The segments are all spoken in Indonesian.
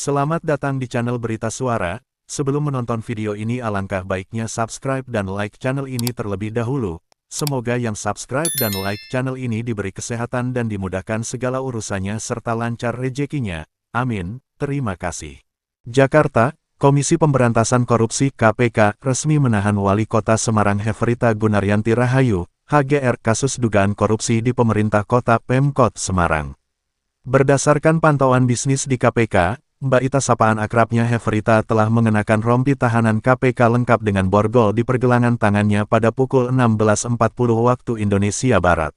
Selamat datang di channel Berita Suara. Sebelum menonton video ini alangkah baiknya subscribe dan like channel ini terlebih dahulu. Semoga yang subscribe dan like channel ini diberi kesehatan dan dimudahkan segala urusannya serta lancar rezekinya. Amin. Terima kasih. Jakarta, Komisi Pemberantasan Korupsi (KPK) resmi menahan Wali Kota Semarang Heverita Gunaryanti Rahayu, HGR kasus dugaan korupsi di pemerintah kota Pemkot Semarang. Berdasarkan pantauan bisnis di KPK, Mbak Ita sapaan akrabnya Heverita telah mengenakan rompi tahanan KPK lengkap dengan borgol di pergelangan tangannya pada pukul 16.40 waktu Indonesia Barat.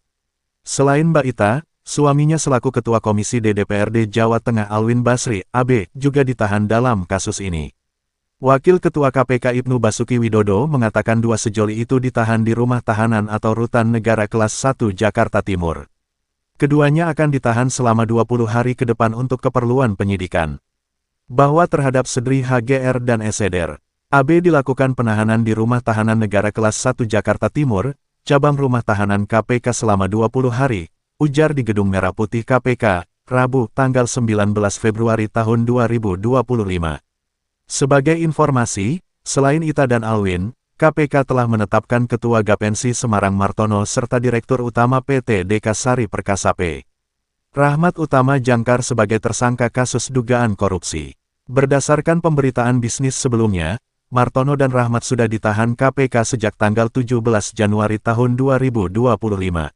Selain Mbak Ita, suaminya selaku Ketua Komisi DPRD Jawa Tengah Alwin Basri, AB, juga ditahan dalam kasus ini. Wakil Ketua KPK Ibnu Basuki Widodo mengatakan dua sejoli itu ditahan di rumah tahanan atau Rutan Negara Kelas 1 Jakarta Timur. Keduanya akan ditahan selama 20 hari ke depan untuk keperluan penyidikan. Bahwa terhadap Sedri HGR dan Eseder, AB dilakukan penahanan di Rumah Tahanan Negara Kelas 1 Jakarta Timur, cabang Rumah Tahanan KPK selama 20 hari, ujar di Gedung Merah Putih KPK, Rabu, tanggal 19 Februari tahun 2025. Sebagai informasi, selain Ita dan Alwin, KPK telah menetapkan Ketua Gapensi Semarang Martono serta Direktur Utama PT Dekasari Perkasa P. Rahmat Utama Jangkar sebagai tersangka kasus dugaan korupsi. Berdasarkan pemberitaan bisnis sebelumnya, Martono dan Rahmat sudah ditahan KPK sejak tanggal 17 Januari tahun 2025.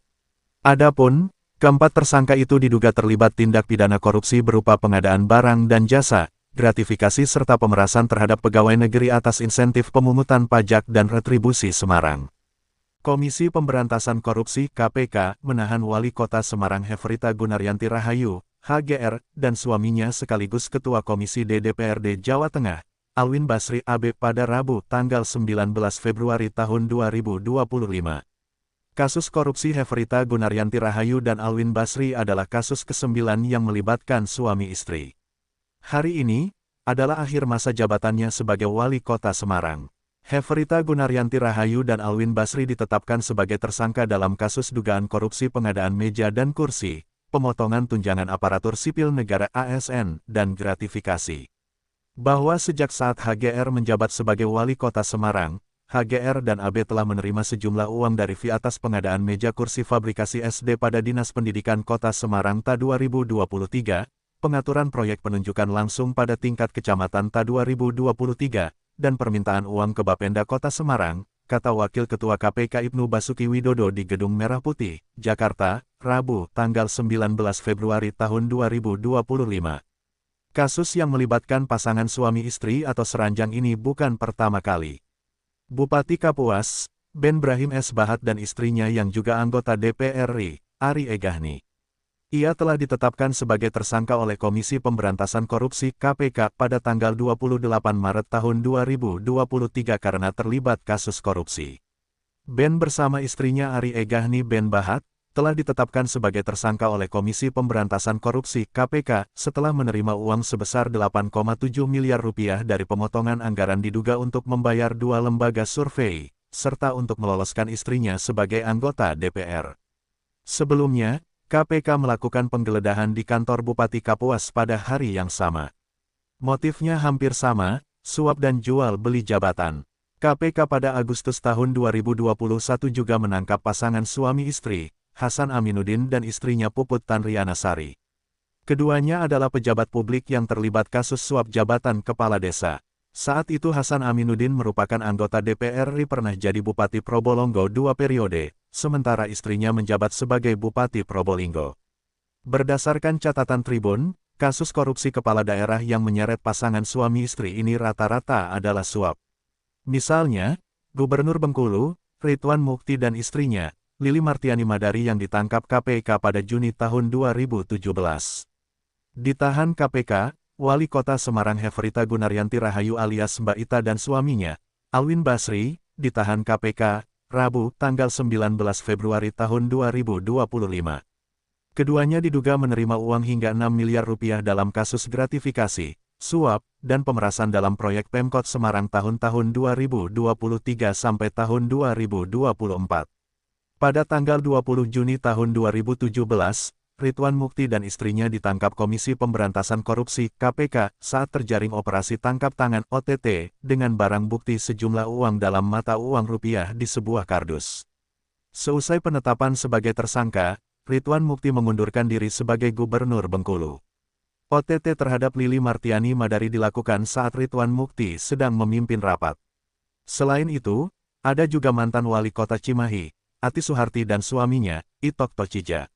Adapun, keempat tersangka itu diduga terlibat tindak pidana korupsi berupa pengadaan barang dan jasa, gratifikasi serta pemerasan terhadap pegawai negeri atas insentif pemungutan pajak dan retribusi Semarang. Komisi Pemberantasan Korupsi (KPK) menahan Wali Kota Semarang Heverita Gunaryanti Rahayu, HGR, dan suaminya sekaligus Ketua Komisi DPRD Jawa Tengah, Alwin Basri AB pada Rabu tanggal 19 Februari tahun 2025. Kasus korupsi Heverita Gunaryanti Rahayu dan Alwin Basri adalah kasus ke-9 yang melibatkan suami istri. Hari ini adalah akhir masa jabatannya sebagai Wali Kota Semarang. Heverita Gunaryanti Rahayu dan Alwin Basri ditetapkan sebagai tersangka dalam kasus dugaan korupsi pengadaan meja dan kursi, pemotongan tunjangan aparatur sipil negara ASN, dan gratifikasi. Bahwa sejak saat HGR menjabat sebagai Wali Kota Semarang, HGR dan AB telah menerima sejumlah uang dari fee atas pengadaan meja kursi fabrikasi SD pada Dinas Pendidikan Kota Semarang Ta 2023, pengaturan proyek penunjukan langsung pada tingkat kecamatan Ta 2023, dan permintaan uang ke Bapenda Kota Semarang, kata Wakil Ketua KPK Ibnu Basuki Widodo di Gedung Merah Putih, Jakarta, Rabu, tanggal 19 Februari tahun 2025. Kasus yang melibatkan pasangan suami istri atau seranjang ini bukan pertama kali. Bupati Kapuas, Ben Brahim S. Bahat dan istrinya yang juga anggota DPR RI, Ari Egahni. Ia telah ditetapkan sebagai tersangka oleh Komisi Pemberantasan Korupsi (KPK) pada tanggal 28 Maret tahun 2023 karena terlibat kasus korupsi. Ben bersama istrinya Ari Egahni Ben Bahat telah ditetapkan sebagai tersangka oleh Komisi Pemberantasan Korupsi (KPK) setelah menerima uang sebesar 8,7 miliar rupiah dari pemotongan anggaran diduga untuk membayar dua lembaga survei, serta untuk meloloskan istrinya sebagai anggota DPR. Sebelumnya, KPK melakukan penggeledahan di kantor Bupati Kapuas pada hari yang sama. Motifnya hampir sama, suap dan jual beli jabatan. KPK pada Agustus tahun 2021 juga menangkap pasangan suami istri, Hasan Aminuddin dan istrinya Puput Tanriana Sari. Keduanya adalah pejabat publik yang terlibat kasus suap jabatan kepala desa. Saat itu Hasan Aminuddin merupakan anggota DPR RI pernah jadi Bupati Probolinggo 2 periode, sementara istrinya menjabat sebagai Bupati Probolinggo. Berdasarkan catatan Tribun, kasus korupsi kepala daerah yang menyeret pasangan suami istri ini rata-rata adalah suap. Misalnya, Gubernur Bengkulu, Ridwan Mukti dan istrinya, Lili Martiani Madari yang ditangkap KPK pada Juni tahun 2017. Ditahan KPK, Wali Kota Semarang Heverita Gunaryanti Rahayu alias Mbak Ita dan suaminya, Alwin Basri, ditahan KPK, Rabu, tanggal 19 Februari tahun 2025. Keduanya diduga menerima uang hingga 6 miliar rupiah dalam kasus gratifikasi, suap, dan pemerasan dalam proyek Pemkot Semarang tahun-tahun 2023 sampai tahun 2024. Pada tanggal 20 Juni tahun 2017, Ridwan Mukti dan istrinya ditangkap Komisi Pemberantasan Korupsi (KPK) saat terjaring operasi tangkap tangan (OTT) dengan barang bukti sejumlah uang dalam mata uang rupiah di sebuah kardus. Seusai penetapan sebagai tersangka, Ridwan Mukti mengundurkan diri sebagai Gubernur Bengkulu. OTT terhadap Lili Martiani Madari dilakukan saat Ridwan Mukti sedang memimpin rapat. Selain itu, ada juga mantan wali kota Cimahi, Ati Suharti dan suaminya, Itok Tochija.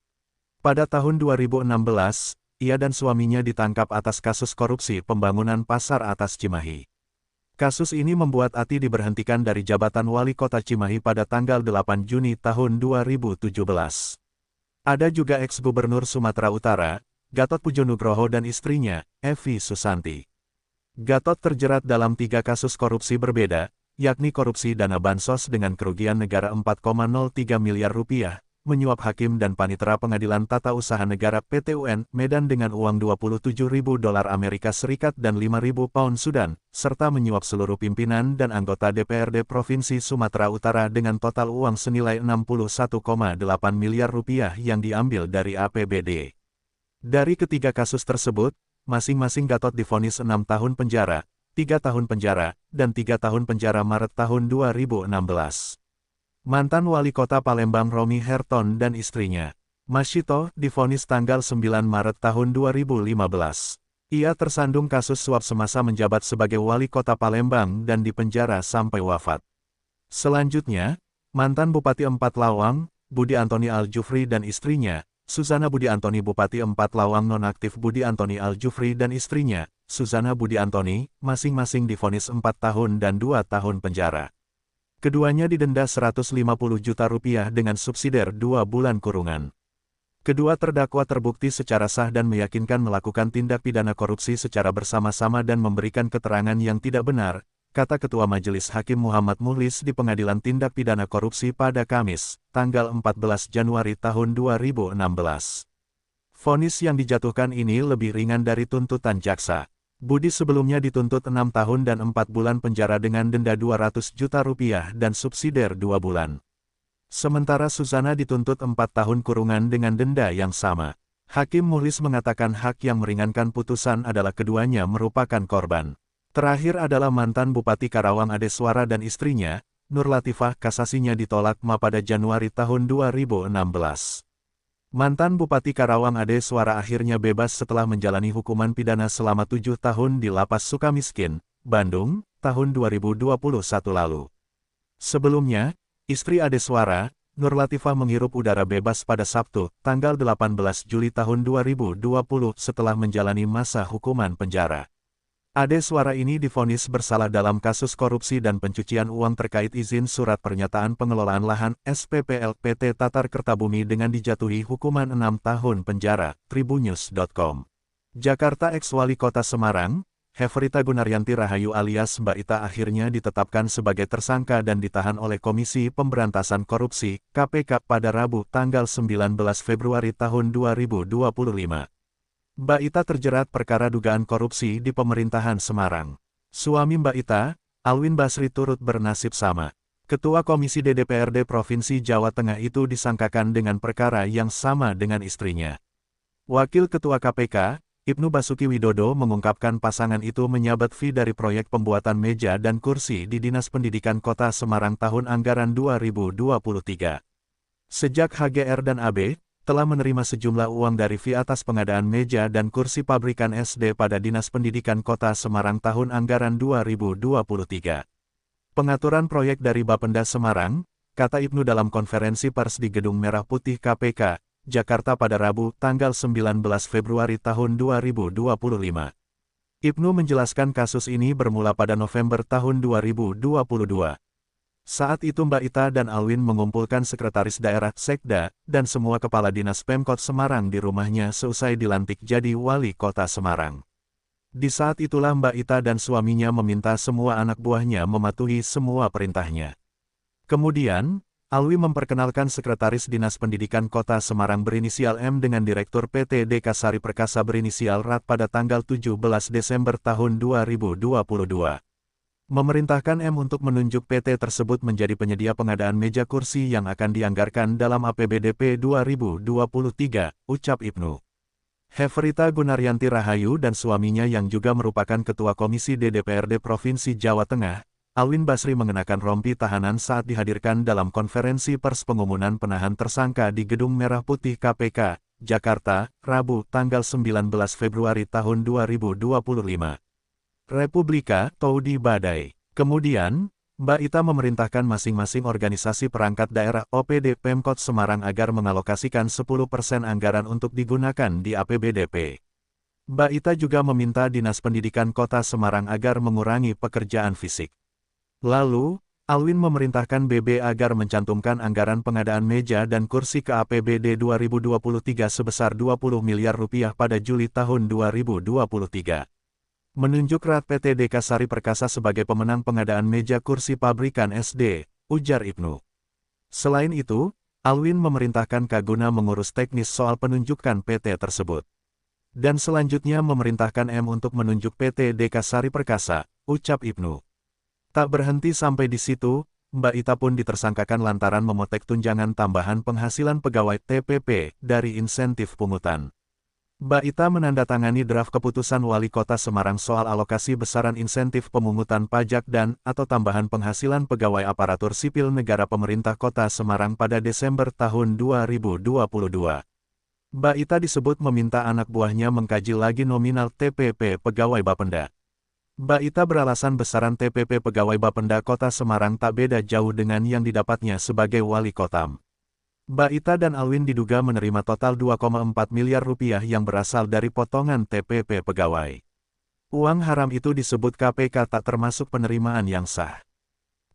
Pada tahun 2016, ia dan suaminya ditangkap atas kasus korupsi pembangunan Pasar Atas Cimahi. Kasus ini membuat Ati diberhentikan dari jabatan wali kota Cimahi pada tanggal 8 Juni tahun 2017. Ada juga ex-gubernur Sumatera Utara, Gatot Pujonugroho dan istrinya, Evi Susanti. Gatot terjerat dalam 3 kasus korupsi berbeda, yakni korupsi dana bansos dengan kerugian negara 4,03 miliar rupiah, menyuap hakim dan panitera Pengadilan Tata Usaha Negara PT-UN Medan dengan uang 27.000 dolar Amerika Serikat dan 5.000 pound Sudan, serta menyuap seluruh pimpinan dan anggota DPRD Provinsi Sumatera Utara dengan total uang senilai 61,8 miliar rupiah yang diambil dari APBD. Dari ketiga kasus tersebut, masing-masing Gatot divonis 6 tahun penjara, 3 tahun penjara, dan 3 tahun penjara Maret tahun 2016. Mantan Wali Kota Palembang Romi Herton dan istrinya, Masyito, divonis tanggal 9 Maret tahun 2015. Ia tersandung kasus suap semasa menjabat sebagai Wali Kota Palembang dan dipenjara sampai wafat. Selanjutnya, mantan Bupati 4 Lawang, Budi Antoni Aljufri dan istrinya, Suzana Budi Antoni Bupati 4 Lawang nonaktif Budi Antoni Aljufri dan istrinya, Suzana Budi Antoni, masing-masing divonis 4 tahun dan 2 tahun penjara. Keduanya didenda 150 juta rupiah dengan subsidiar 2 bulan kurungan. Kedua terdakwa terbukti secara sah dan meyakinkan melakukan tindak pidana korupsi secara bersama-sama dan memberikan keterangan yang tidak benar, kata Ketua Majelis Hakim Muhammad Muhlis di Pengadilan Tindak Pidana Korupsi pada Kamis, tanggal 14 Januari tahun 2016. Vonis yang dijatuhkan ini lebih ringan dari tuntutan jaksa. Budi sebelumnya dituntut 6 tahun dan 4 bulan penjara dengan denda 200 juta rupiah dan subsidiar 2 bulan. Sementara Suzana dituntut 4 tahun kurungan dengan denda yang sama. Hakim Muhlis mengatakan hak yang meringankan putusan adalah keduanya merupakan korban. Terakhir adalah mantan Bupati Karawang Ade Suara dan istrinya, Nur Latifah, kasasinya ditolak MA pada Januari tahun 2016. Mantan Bupati Karawang Ade Suara akhirnya bebas setelah menjalani hukuman pidana selama 7 tahun di Lapas Sukamiskin, Bandung, tahun 2021 lalu. Sebelumnya, istri Ade Suara, Nur Latifah menghirup udara bebas pada Sabtu, tanggal 18 Juli tahun 2020 setelah menjalani masa hukuman penjara. Ade Suara ini divonis bersalah dalam kasus korupsi dan pencucian uang terkait izin surat pernyataan pengelolaan lahan SPPL PT Tatar Kertabumi dengan dijatuhi hukuman 6 tahun penjara. Tribunnews.com. Jakarta. Ex-Wali Kota Semarang, Heverita Gunaryanti Rahayu alias Mbak Ita akhirnya ditetapkan sebagai tersangka dan ditahan oleh Komisi Pemberantasan Korupsi (KPK) pada Rabu tanggal 19 Februari tahun 2025. Mbak Ita terjerat perkara dugaan korupsi di pemerintahan Semarang. Suami Mbak Ita, Alwin Basri turut bernasib sama. Ketua Komisi DPRD Provinsi Jawa Tengah itu disangkakan dengan perkara yang sama dengan istrinya. Wakil Ketua KPK, Ibnu Basuki Widodo mengungkapkan pasangan itu menyabat fee dari proyek pembuatan meja dan kursi di Dinas Pendidikan Kota Semarang tahun anggaran 2023. Sejak HGR dan AB telah menerima sejumlah uang dari fee atas pengadaan meja dan kursi pabrikan SD pada Dinas Pendidikan Kota Semarang tahun anggaran 2023. Pengaturan proyek dari Bapenda Semarang, kata Ibnu dalam konferensi pers di Gedung Merah Putih KPK, Jakarta pada Rabu, tanggal 19 Februari tahun 2025. Ibnu menjelaskan kasus ini bermula pada November tahun 2022. Saat itu Mbak Ita dan Alwin mengumpulkan sekretaris daerah Sekda dan semua kepala dinas Pemkot Semarang di rumahnya seusai dilantik jadi wali kota Semarang. Di saat itulah Mbak Ita dan suaminya meminta semua anak buahnya mematuhi semua perintahnya. Kemudian, Alwi memperkenalkan sekretaris Dinas Pendidikan Kota Semarang berinisial M dengan Direktur PT DK Sari Perkasa berinisial RAT pada tanggal 17 Desember tahun 2022. Memerintahkan M untuk menunjuk PT tersebut menjadi penyedia pengadaan meja kursi yang akan dianggarkan dalam APBDP 2023, ucap Ibnu. Heferita Gunaryanti Rahayu dan suaminya yang juga merupakan Ketua Komisi DPRD Provinsi Jawa Tengah, Alwin Basri mengenakan rompi tahanan saat dihadirkan dalam konferensi pers pengumuman penahan tersangka di Gedung Merah Putih KPK, Jakarta, Rabu, tanggal 19 Februari tahun 2025. Republika Toudi Badai. Kemudian, Mbak Ita memerintahkan masing-masing organisasi perangkat daerah OPD Pemkot Semarang agar mengalokasikan 10% anggaran untuk digunakan di APBDP. Mbak Ita juga meminta Dinas Pendidikan Kota Semarang agar mengurangi pekerjaan fisik. Lalu, Alwin memerintahkan BB agar mencantumkan anggaran pengadaan meja dan kursi ke APBD 2023 sebesar 20 miliar rupiah pada Juli tahun 2023. Menunjuk Rat PT Deka Sari Perkasa sebagai pemenang pengadaan meja kursi pabrikan SD, ujar Ibnu. Selain itu, Alwin memerintahkan Kaguna mengurus teknis soal penunjukan PT tersebut. Dan selanjutnya memerintahkan M untuk menunjuk PT Deka Sari Perkasa, ucap Ibnu. Tak berhenti sampai di situ, Mbak Ita pun ditersangkakan lantaran memotek tunjangan tambahan penghasilan pegawai TPP dari insentif pungutan. Mbak Ita menandatangani draft keputusan Wali Kota Semarang soal alokasi besaran insentif pemungutan pajak dan atau tambahan penghasilan pegawai aparatur sipil negara pemerintah Kota Semarang pada Desember tahun 2022. Mbak Ita disebut meminta anak buahnya mengkaji lagi nominal TPP pegawai Bapenda. Mbak Ita beralasan besaran TPP pegawai Bapenda Kota Semarang tak beda jauh dengan yang didapatnya sebagai Wali Kota. Mbak Ita dan Alwin diduga menerima total 2,4 miliar rupiah yang berasal dari potongan TPP pegawai. Uang haram itu disebut KPK tak termasuk penerimaan yang sah.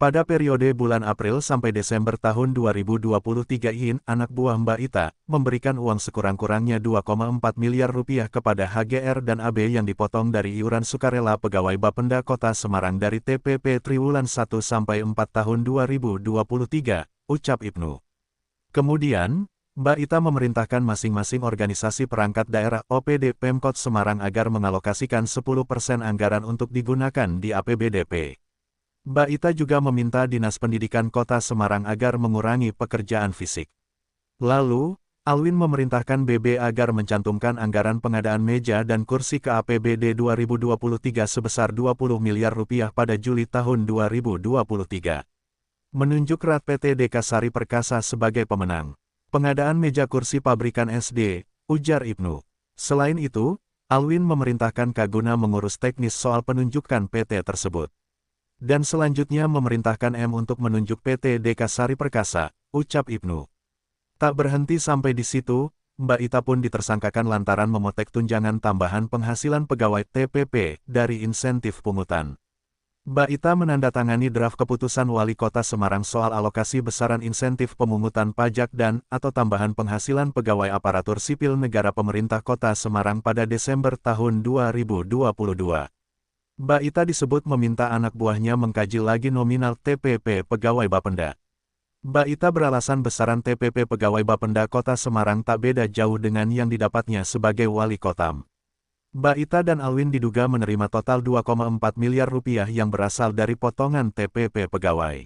Pada periode bulan April sampai Desember tahun 2023 ini, anak buah Mbak Ita memberikan uang sekurang-kurangnya 2,4 miliar rupiah kepada HGR dan AB yang dipotong dari iuran sukarela pegawai Bapenda Kota Semarang dari TPP triwulan 1 sampai 4 tahun 2023, ucap Ibnu. Kemudian, Mbak Ita memerintahkan masing-masing organisasi perangkat daerah OPD Pemkot Semarang agar mengalokasikan 10% anggaran untuk digunakan di APBDP. Mbak Ita juga meminta Dinas Pendidikan Kota Semarang agar mengurangi pekerjaan fisik. Lalu, Alwin memerintahkan BB agar mencantumkan anggaran pengadaan meja dan kursi ke APBD 2023 sebesar 20 miliar rupiah pada Juli tahun 2023. Menunjuk Rat PT Deka Sari Perkasa sebagai pemenang pengadaan meja kursi pabrikan SD, ujar Ibnu. Selain itu, Alwin memerintahkan Kaguna mengurus teknis soal penunjukan PT tersebut. Dan selanjutnya memerintahkan M untuk menunjuk PT Deka Sari Perkasa, ucap Ibnu. Tak berhenti sampai di situ, Mbak Ita pun ditersangkakan lantaran memotek tunjangan tambahan penghasilan pegawai TPP dari insentif pungutan. Mbak Ita menandatangani draft keputusan Wali Kota Semarang soal alokasi besaran insentif pemungutan pajak dan atau tambahan penghasilan pegawai aparatur sipil negara pemerintah Kota Semarang pada Desember tahun 2022. Mbak Ita disebut meminta anak buahnya mengkaji lagi nominal TPP pegawai Bapenda. Mbak Ita beralasan besaran TPP pegawai Bapenda Kota Semarang tak beda jauh dengan yang didapatnya sebagai Wali Kota. Mbak Ita dan Alwin diduga menerima total 2,4 miliar rupiah yang berasal dari potongan TPP pegawai.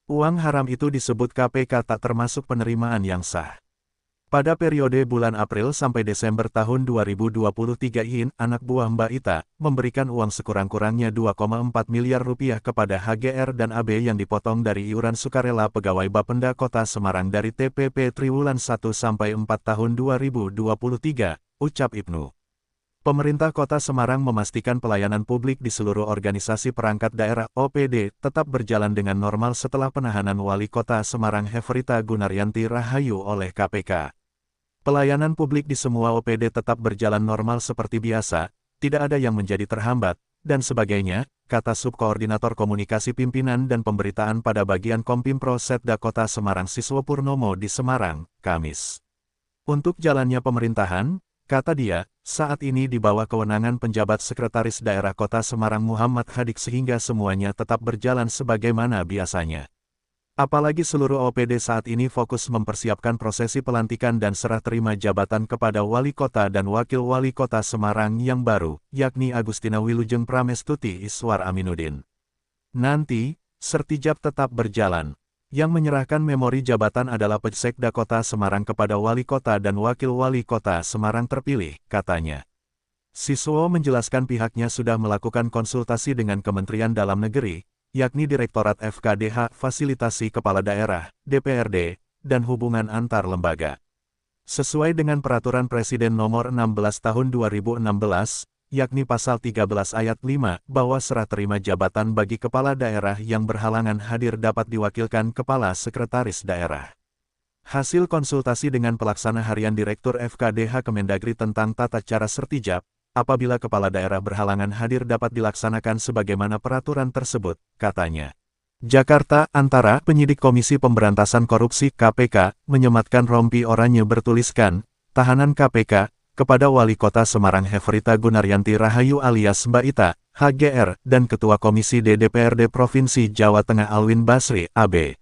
Uang haram itu disebut KPK tak termasuk penerimaan yang sah. Pada periode bulan April sampai Desember tahun 2023 ini, anak buah Mbak Ita memberikan uang sekurang-kurangnya 2,4 miliar rupiah kepada HGR dan AB yang dipotong dari iuran sukarela pegawai Bapenda Kota Semarang dari TPP triwulan 1 sampai 4 tahun 2023, ucap Ibnu. Pemerintah Kota Semarang memastikan pelayanan publik di seluruh organisasi perangkat daerah OPD tetap berjalan dengan normal setelah penahanan Wali Kota Semarang Heferita Gunaryanti Rahayu oleh KPK. Pelayanan publik di semua OPD tetap berjalan normal seperti biasa, tidak ada yang menjadi terhambat, dan sebagainya, kata Subkoordinator Komunikasi Pimpinan dan Pemberitaan pada bagian Kompimpro Setda Kota Semarang Siswo Purnomo di Semarang, Kamis. Untuk jalannya pemerintahan, kata dia, saat ini di bawah kewenangan penjabat Sekretaris Daerah Kota Semarang Muhammad Hadik sehingga semuanya tetap berjalan sebagaimana biasanya. Apalagi seluruh OPD saat ini fokus mempersiapkan prosesi pelantikan dan serah terima jabatan kepada Wali Kota dan Wakil Wali Kota Semarang yang baru, yakni Agustina Wilujeng Pramestuti Iswar Aminuddin. Nanti, sertijab tetap berjalan. Yang menyerahkan memori jabatan adalah Pejsekda Kota Semarang kepada Wali Kota dan Wakil Wali Kota Semarang terpilih, katanya. Siswo menjelaskan pihaknya sudah melakukan konsultasi dengan Kementerian Dalam Negeri, yakni Direktorat FKDH, Fasilitasi Kepala Daerah, DPRD, dan Hubungan Antar Lembaga. Sesuai dengan Peraturan Presiden Nomor 16 Tahun 2016, yakni Pasal 13 Ayat 5, bahwa serah terima jabatan bagi kepala daerah yang berhalangan hadir dapat diwakilkan Kepala Sekretaris Daerah. Hasil konsultasi dengan Pelaksana Harian Direktur FKDH Kemendagri tentang tata cara sertijab, apabila kepala daerah berhalangan hadir dapat dilaksanakan sebagaimana peraturan tersebut, katanya. Jakarta, antara penyidik Komisi Pemberantasan Korupsi (KPK) menyematkan rompi oranye bertuliskan, "Tahanan KPK," kepada Wali Kota Semarang Hefrita Gunaryanti Rahayu alias Mbak Ita, HGR, dan Ketua Komisi D DPRD Provinsi Jawa Tengah Alwin Basri, AB.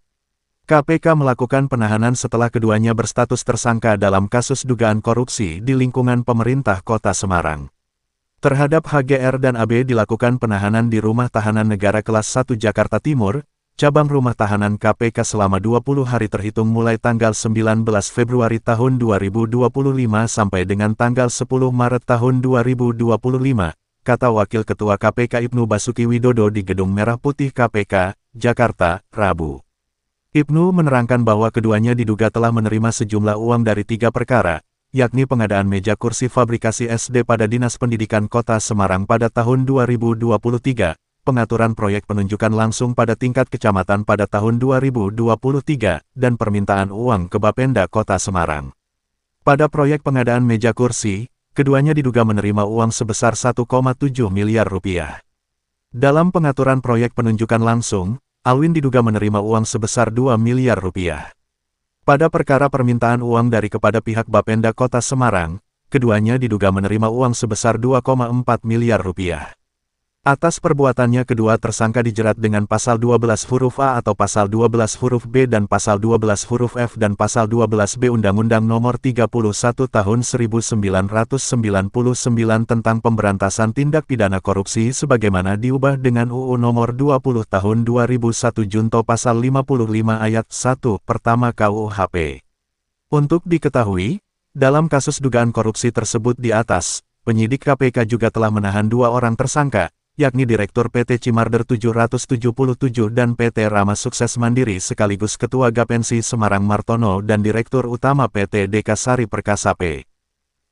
KPK melakukan penahanan setelah keduanya berstatus tersangka dalam kasus dugaan korupsi di lingkungan pemerintah Kota Semarang. Terhadap HGR dan AB dilakukan penahanan di Rumah Tahanan Negara Kelas 1 Jakarta Timur, cabang Rumah Tahanan KPK selama 20 hari terhitung mulai tanggal 19 Februari tahun 2025 sampai dengan tanggal 10 Maret tahun 2025, kata Wakil Ketua KPK Ibnu Basuki Widodo di Gedung Merah Putih KPK, Jakarta, Rabu. Ibnu menerangkan bahwa keduanya diduga telah menerima sejumlah uang dari 3 perkara, yakni pengadaan meja kursi fabrikasi SD pada Dinas Pendidikan Kota Semarang pada tahun 2023, pengaturan proyek penunjukan langsung pada tingkat kecamatan pada tahun 2023, dan permintaan uang ke Bapenda Kota Semarang. Pada proyek pengadaan meja kursi, keduanya diduga menerima uang sebesar 1,7 miliar rupiah. Dalam pengaturan proyek penunjukan langsung, Alwin diduga menerima uang sebesar 2 miliar rupiah. Pada perkara permintaan uang dari kepada pihak Bapenda Kota Semarang, keduanya diduga menerima uang sebesar 2,4 miliar rupiah. Atas perbuatannya kedua tersangka dijerat dengan Pasal 12 huruf A atau Pasal 12 huruf B dan Pasal 12 huruf F dan Pasal 12B Undang-Undang Nomor 31 Tahun 1999 tentang Pemberantasan Tindak Pidana Korupsi sebagaimana diubah dengan UU Nomor 20 Tahun 2001 Junto Pasal 55 Ayat 1 Pertama KUHP. Untuk diketahui, dalam kasus dugaan korupsi tersebut di atas, penyidik KPK juga telah menahan 2 orang tersangka, yakni Direktur PT Cimarder 777 dan PT Rama Sukses Mandiri sekaligus Ketua Gapensi Semarang Martono dan Direktur Utama PT Dekasari Perkasa P.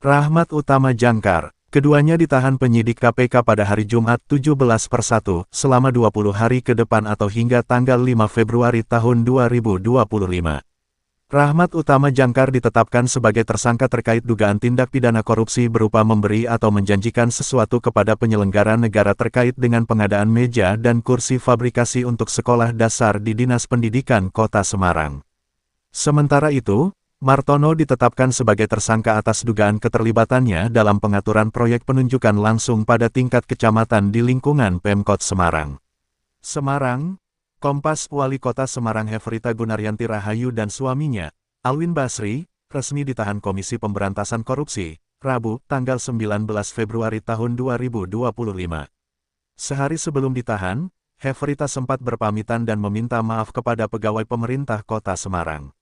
Rahmat Utama Jangkar. Keduanya ditahan penyidik KPK pada hari Jumat 17/1 selama 20 hari ke depan atau hingga tanggal 5 Februari tahun 2025. Rahmat Utama Jangkar ditetapkan sebagai tersangka terkait dugaan tindak pidana korupsi berupa memberi atau menjanjikan sesuatu kepada penyelenggara negara terkait dengan pengadaan meja dan kursi fabrikasi untuk sekolah dasar di Dinas Pendidikan Kota Semarang. Sementara itu, Martono ditetapkan sebagai tersangka atas dugaan keterlibatannya dalam pengaturan proyek penunjukan langsung pada tingkat kecamatan di lingkungan Pemkot Semarang. Semarang, Kompas. Wali Kota Semarang Hefrita Gunaryanti Rahayu dan suaminya, Alwin Basri, resmi ditahan Komisi Pemberantasan Korupsi, Rabu, tanggal 19 Februari tahun 2025. Sehari sebelum ditahan, Hefrita sempat berpamitan dan meminta maaf kepada pegawai pemerintah Kota Semarang.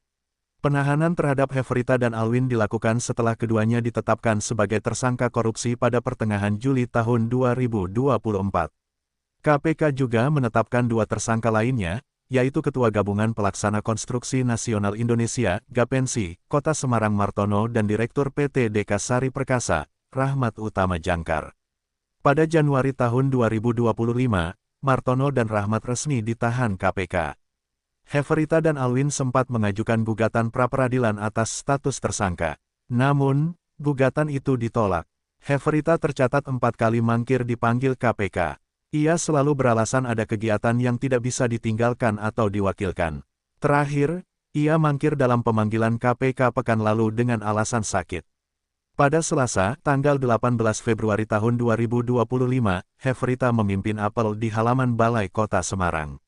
Penahanan terhadap Hefrita dan Alwin dilakukan setelah keduanya ditetapkan sebagai tersangka korupsi pada pertengahan Juli tahun 2024. KPK juga menetapkan 2 tersangka lainnya, yaitu Ketua Gabungan Pelaksana Konstruksi Nasional Indonesia, Gapensi, Kota Semarang Martono dan Direktur PT Dekasari Perkasa, Rahmat Utama Jangkar. Pada Januari tahun 2025, Martono dan Rahmat resmi ditahan KPK. Hefrita dan Alwin sempat mengajukan gugatan pra-peradilan atas status tersangka. Namun, gugatan itu ditolak. Hefrita tercatat 4 kali mangkir dipanggil KPK. Ia selalu beralasan ada kegiatan yang tidak bisa ditinggalkan atau diwakilkan. Terakhir, ia mangkir dalam pemanggilan KPK pekan lalu dengan alasan sakit. Pada Selasa, tanggal 18 Februari tahun 2025, Hefrita memimpin apel di halaman Balai Kota Semarang.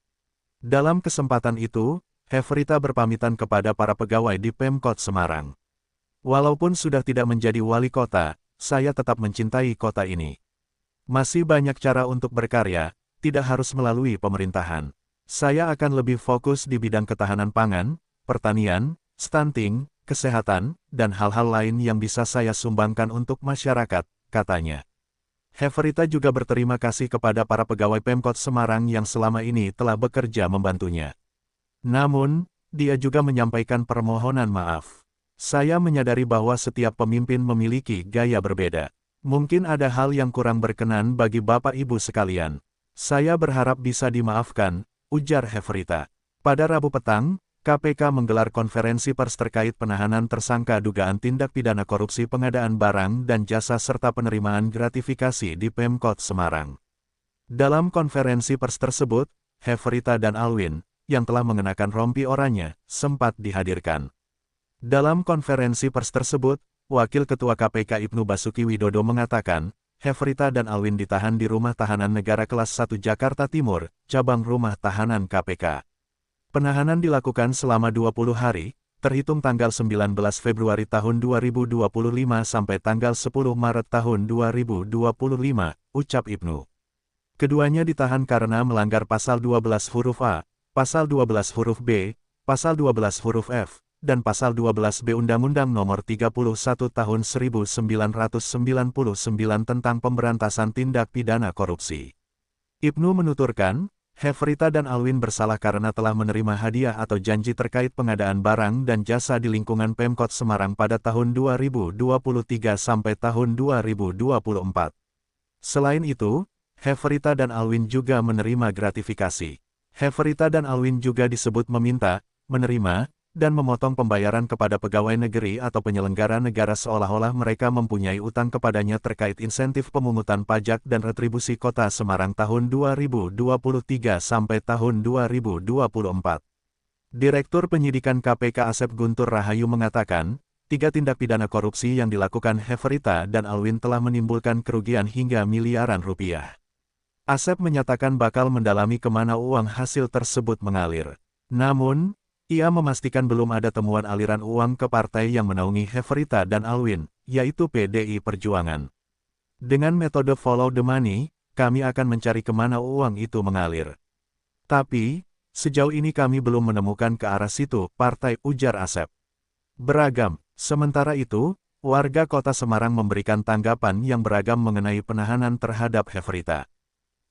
Dalam kesempatan itu, Hefrita berpamitan kepada para pegawai di Pemkot Semarang. Walaupun sudah tidak menjadi wali kota, saya tetap mencintai kota ini. Masih banyak cara untuk berkarya, tidak harus melalui pemerintahan. Saya akan lebih fokus di bidang ketahanan pangan, pertanian, stunting, kesehatan, dan hal-hal lain yang bisa saya sumbangkan untuk masyarakat, katanya. Heverita juga berterima kasih kepada para pegawai Pemkot Semarang yang selama ini telah bekerja membantunya. Namun, dia juga menyampaikan permohonan maaf. Saya menyadari bahwa setiap pemimpin memiliki gaya berbeda. Mungkin ada hal yang kurang berkenan bagi Bapak Ibu sekalian. Saya berharap bisa dimaafkan, ujar Heverita. Pada Rabu petang, KPK menggelar konferensi pers terkait penahanan tersangka dugaan tindak pidana korupsi pengadaan barang dan jasa serta penerimaan gratifikasi di Pemkot Semarang. Dalam konferensi pers tersebut, Heverita dan Alwin, yang telah mengenakan rompi oranye, sempat dihadirkan. Dalam konferensi pers tersebut, Wakil Ketua KPK Ibnu Basuki Widodo mengatakan, Heverita dan Alwin ditahan di Rumah Tahanan Negara Kelas 1 Jakarta Timur, cabang Rumah Tahanan KPK. Penahanan dilakukan selama 20 hari, terhitung tanggal 19 Februari tahun 2025 sampai tanggal 10 Maret tahun 2025, ucap Ibnu. Keduanya ditahan karena melanggar Pasal 12 huruf A, Pasal 12 huruf B, Pasal 12 huruf F, dan Pasal 12B Undang-Undang Nomor 31 Tahun 1999 tentang Pemberantasan Tindak Pidana Korupsi. Ibnu menuturkan, Heverita dan Alwin bersalah karena telah menerima hadiah atau janji terkait pengadaan barang dan jasa di lingkungan Pemkot Semarang pada tahun 2023 sampai tahun 2024. Selain itu, Heverita dan Alwin juga menerima gratifikasi. Heverita dan Alwin juga disebut meminta, menerima, dan memotong pembayaran kepada pegawai negeri atau penyelenggara negara seolah-olah mereka mempunyai utang kepadanya terkait insentif pemungutan pajak dan retribusi Kota Semarang tahun 2023 sampai tahun 2024. Direktur Penyidikan KPK Asep Guntur Rahayu mengatakan, 3 tindak pidana korupsi yang dilakukan Heverita dan Alwin telah menimbulkan kerugian hingga miliaran rupiah. Asep menyatakan bakal mendalami kemana uang hasil tersebut mengalir. Namun, ia memastikan belum ada temuan aliran uang ke partai yang menaungi Heverita dan Alwin, yaitu PDI Perjuangan. Dengan metode follow the money, kami akan mencari kemana uang itu mengalir. Tapi, sejauh ini kami belum menemukan ke arah situ, partai, ujar Asep. Beragam. Sementara itu, warga Kota Semarang memberikan tanggapan yang beragam mengenai penahanan terhadap Heverita.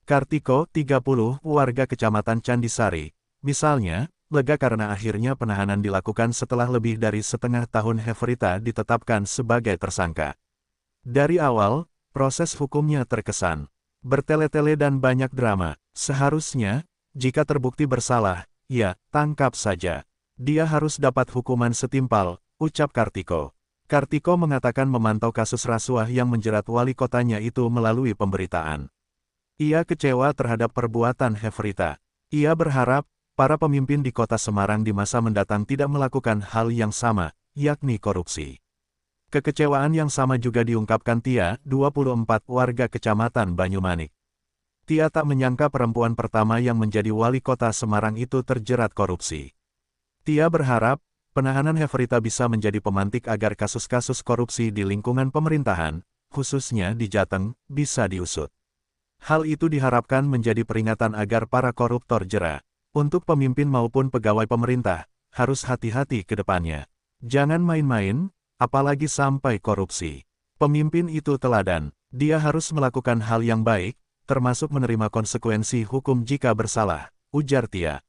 Kartiko, 30, warga Kecamatan Candisari, misalnya, lega karena akhirnya penahanan dilakukan setelah lebih dari setengah tahun Heverita ditetapkan sebagai tersangka. Dari awal, proses hukumnya terkesan bertele-tele dan banyak drama. Seharusnya, jika terbukti bersalah, ya, tangkap saja. Dia harus dapat hukuman setimpal, ucap Kartiko. Kartiko mengatakan memantau kasus rasuah yang menjerat wali kotanya itu melalui pemberitaan. Ia kecewa terhadap perbuatan Heverita. Ia berharap, para pemimpin di Kota Semarang di masa mendatang tidak melakukan hal yang sama, yakni korupsi. Kekecewaan yang sama juga diungkapkan Tia, 24, warga Kecamatan Banyumanik. Tia tak menyangka perempuan pertama yang menjadi wali kota Semarang itu terjerat korupsi. Tia berharap, penahanan Heverita bisa menjadi pemantik agar kasus-kasus korupsi di lingkungan pemerintahan, khususnya di Jateng, bisa diusut. Hal itu diharapkan menjadi peringatan agar para koruptor jera. Untuk pemimpin maupun pegawai pemerintah, harus hati-hati ke depannya. Jangan main-main, apalagi sampai korupsi. Pemimpin itu teladan, dia harus melakukan hal yang baik, termasuk menerima konsekuensi hukum jika bersalah, ujar Tia.